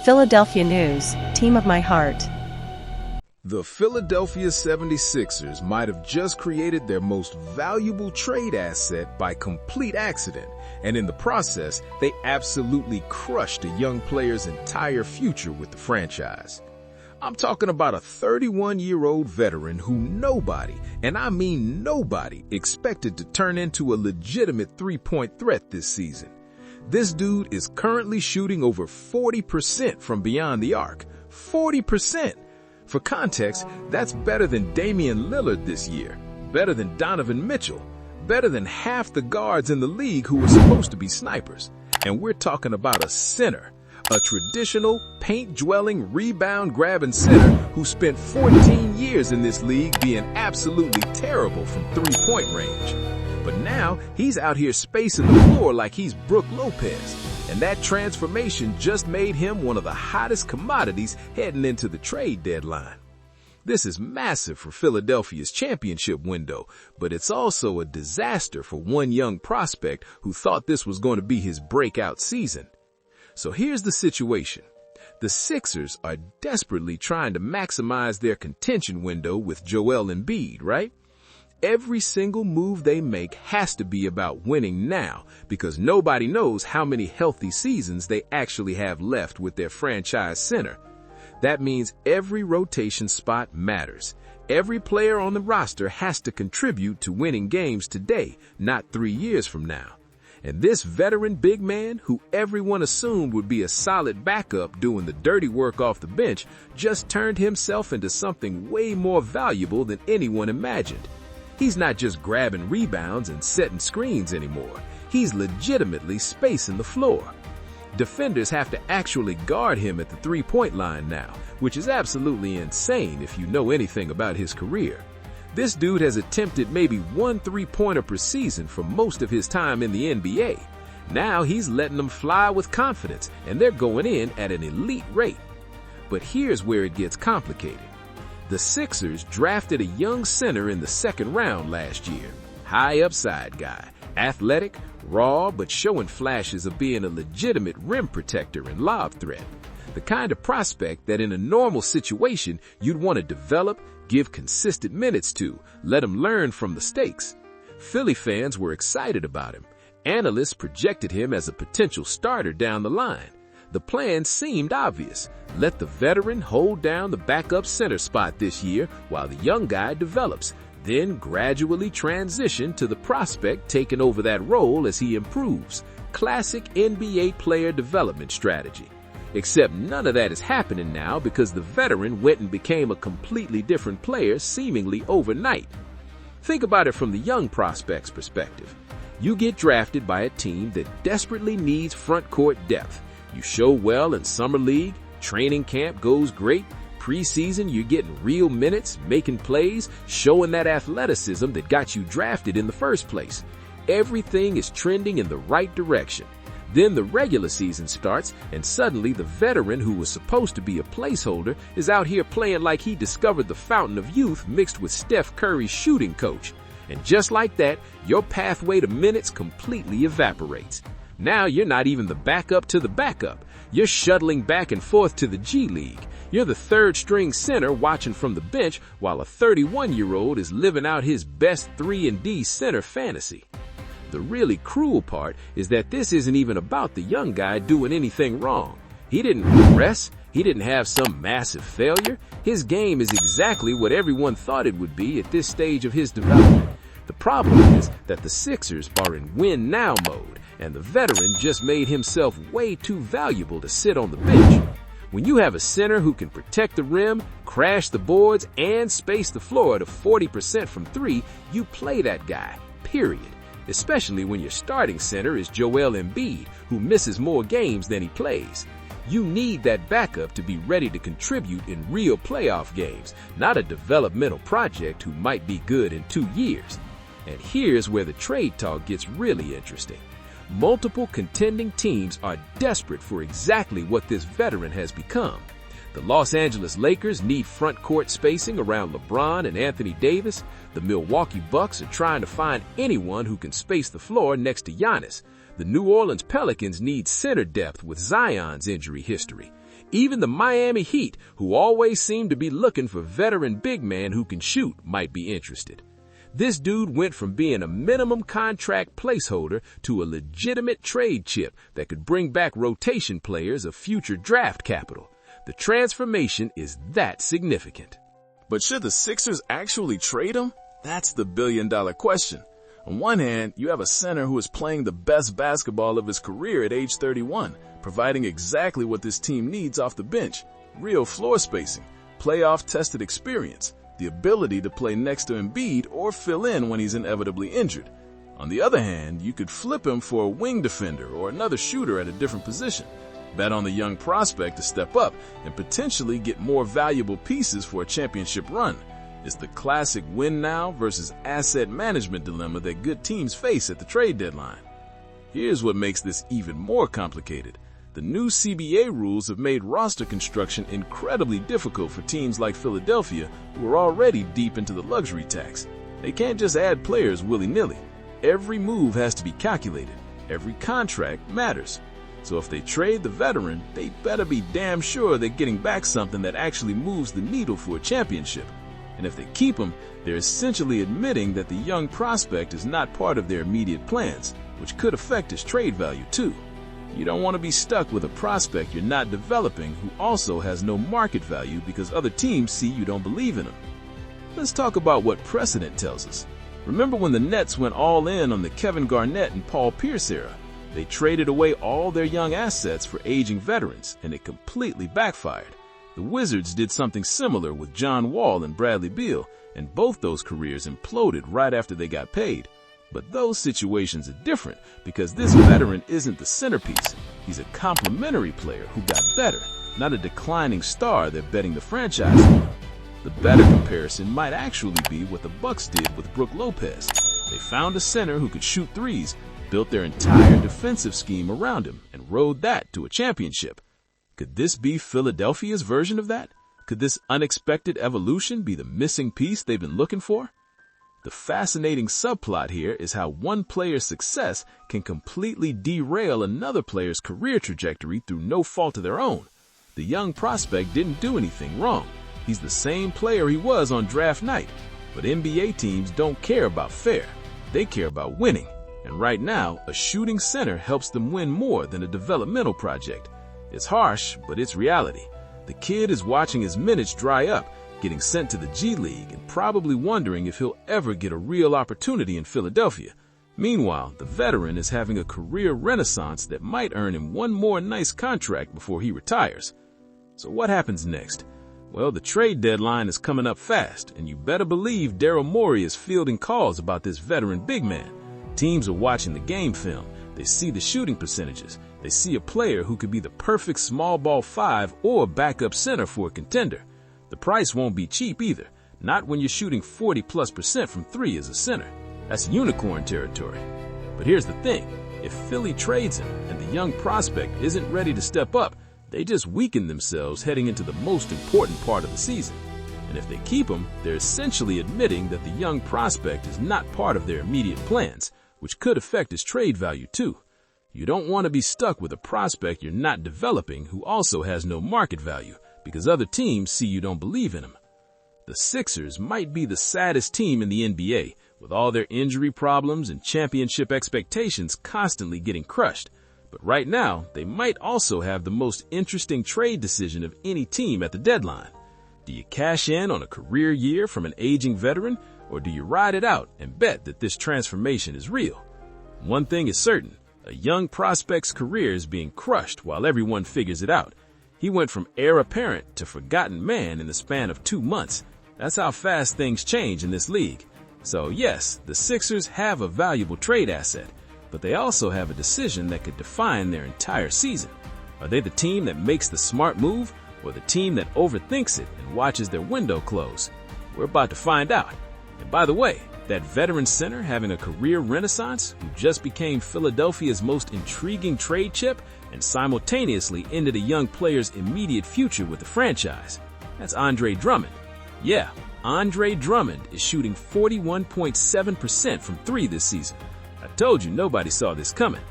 Philadelphia news, team of my heart. The Philadelphia 76ers might have just created their most valuable trade asset by complete accident, and in the process, they absolutely crushed a young player's entire future with the franchise. I'm talking about a 31-year-old veteran who nobody, and I mean nobody, expected to turn into a legitimate three-point threat this season. This dude is currently shooting over 40% from beyond the arc. 40%! For context, that's better than Damian Lillard this year, better than Donovan Mitchell, better than half the guards in the league who were supposed to be snipers. And we're talking about a center, a traditional, paint-dwelling, rebound-grabbing center who spent 14 years in this league being absolutely terrible from three-point range. But now, he's out here spacing the floor like he's Brook Lopez. And that transformation just made him one of the hottest commodities heading into the trade deadline. This is massive for Philadelphia's championship window, but it's also a disaster for one young prospect who thought this was going to be his breakout season. So here's the situation. The Sixers are desperately trying to maximize their contention window with Joel Embiid, right? Every single move they make has to be about winning now, because nobody knows how many healthy seasons they actually have left with their franchise center. That means every rotation spot matters. Every player on the roster has to contribute to winning games today, not 3 years from now. And this veteran big man, who everyone assumed would be a solid backup doing the dirty work off the bench, just turned himself into something way more valuable than anyone imagined. He's not just grabbing rebounds and setting screens anymore. He's legitimately spacing the floor. Defenders have to actually guard him at the three-point line now, which is absolutely insane if you know anything about his career. This dude has attempted maybe one three-pointer per season for most of his time in the NBA. Now he's letting them fly with confidence, and they're going in at an elite rate. But here's where it gets complicated. The Sixers drafted a young center in the second round last year. High upside guy, athletic, raw, but showing flashes of being a legitimate rim protector and lob threat. The kind of prospect that in a normal situation you'd want to develop, give consistent minutes to, let him learn from the mistakes. Philly fans were excited about him. Analysts projected him as a potential starter down the line. The plan seemed obvious. Let the veteran hold down the backup center spot this year while the young guy develops, then gradually transition to the prospect taking over that role as he improves. Classic NBA player development strategy. Except none of that is happening now because the veteran went and became a completely different player seemingly overnight. Think about it from the young prospect's perspective. You get drafted by a team that desperately needs front court depth. You show well in summer league, training camp goes great, preseason you're getting real minutes, making plays, showing that athleticism that got you drafted in the first place. Everything is trending in the right direction. Then the regular season starts, and suddenly the veteran who was supposed to be a placeholder is out here playing like he discovered the fountain of youth mixed with Steph Curry's shooting coach. And just like that, your pathway to minutes completely evaporates. Now you're not even the backup to the backup. You're shuttling back and forth to the G League. You're the third-string center watching from the bench while a 31-year-old is living out his best 3-and-D center fantasy. The really cruel part is that this isn't even about the young guy doing anything wrong. He didn't regress. He didn't have some massive failure. His game is exactly what everyone thought it would be at this stage of his development. The problem is that the Sixers are in win-now mode, and the veteran just made himself way too valuable to sit on the bench. When you have a center who can protect the rim, crash the boards, and space the floor to 40% from three, you play that guy, period. Especially when your starting center is Joel Embiid, who misses more games than he plays. You need that backup to be ready to contribute in real playoff games, not a developmental project who might be good in 2 years. And here's where the trade talk gets really interesting. Multiple contending teams are desperate for exactly what this veteran has become. The Los Angeles Lakers need front court spacing around LeBron and Anthony Davis. The Milwaukee Bucks are trying to find anyone who can space the floor next to Giannis. The New Orleans Pelicans need center depth with Zion's injury history. Even the Miami Heat, who always seem to be looking for veteran big men who can shoot, might be interested. This dude went from being a minimum contract placeholder to a legitimate trade chip that could bring back rotation players of future draft capital. The transformation is that significant. But should the Sixers actually trade him? That's the billion-dollar question. On one hand, you have a center who is playing the best basketball of his career at age 31, providing exactly what this team needs off the bench: real floor spacing, playoff-tested experience, the ability to play next to Embiid or fill in when he's inevitably injured. On the other hand, you could flip him for a wing defender or another shooter at a different position. Bet on the young prospect to step up and potentially get more valuable pieces for a championship run. It's the classic win now versus asset management dilemma that good teams face at the trade deadline. Here's what makes this even more complicated. The new CBA rules have made roster construction incredibly difficult for teams like Philadelphia, who are already deep into the luxury tax. They can't just add players willy-nilly. Every move has to be calculated. Every contract matters. So if they trade the veteran, they better be damn sure they're getting back something that actually moves the needle for a championship. And if they keep him, they're essentially admitting that the young prospect is not part of their immediate plans, which could affect his trade value too. You don't want to be stuck with a prospect you're not developing who also has no market value because other teams see you don't believe in him. Let's talk about what precedent tells us. Remember when the Nets went all in on the Kevin Garnett and Paul Pierce era? They traded away all their young assets for aging veterans, and it completely backfired. The Wizards did something similar with John Wall and Bradley Beal, and both those careers imploded right after they got paid. But those situations are different because this veteran isn't the centerpiece. He's a complementary player who got better, not a declining star they're betting the franchise on. The better comparison might actually be what the Bucks did with Brook Lopez. They found a center who could shoot threes, built their entire defensive scheme around him, and rode that to a championship. Could this be Philadelphia's version of that? Could this unexpected evolution be the missing piece they've been looking for? The fascinating subplot here is how one player's success can completely derail another player's career trajectory through no fault of their own. The young prospect didn't do anything wrong. He's the same player he was on draft night. But NBA teams don't care about fair. They care about winning. And right now, a shooting center helps them win more than a developmental project. It's harsh, but it's reality. The kid is watching his minutes dry up, getting sent to the G League and probably wondering if he'll ever get a real opportunity in Philadelphia. Meanwhile, the veteran is having a career renaissance that might earn him one more nice contract before he retires. So what happens next? Well, the trade deadline is coming up fast, and you better believe Daryl Morey is fielding calls about this veteran big man. Teams are watching the game film. They see the shooting percentages. They see a player who could be the perfect small ball five or backup center for a contender. The price won't be cheap either, not when you're shooting 40+% from three as a center. That's unicorn territory. But here's the thing, if Philly trades him and the young prospect isn't ready to step up, they just weaken themselves heading into the most important part of the season. And if they keep him, they're essentially admitting that the young prospect is not part of their immediate plans, which could affect his trade value too. You don't want to be stuck with a prospect you're not developing who also has no market value, because other teams see you don't believe in him. The Sixers might be the saddest team in the NBA, with all their injury problems and championship expectations constantly getting crushed. But right now, they might also have the most interesting trade decision of any team at the deadline. Do you cash in on a career year from an aging veteran, or do you ride it out and bet that this transformation is real? One thing is certain, a young prospect's career is being crushed while everyone figures it out. He went from heir apparent to forgotten man in the span of 2 months. That's how fast things change in this league. So yes, the Sixers have a valuable trade asset, but they also have a decision that could define their entire season. Are they the team that makes the smart move, or the team that overthinks it and watches their window close? We're about to find out. And by the way, that veteran center having a career renaissance who just became Philadelphia's most intriguing trade chip and simultaneously ended a young player's immediate future with the franchise. That's Andre Drummond. Yeah, Andre Drummond is shooting 41.7% from three this season. I told you nobody saw this coming.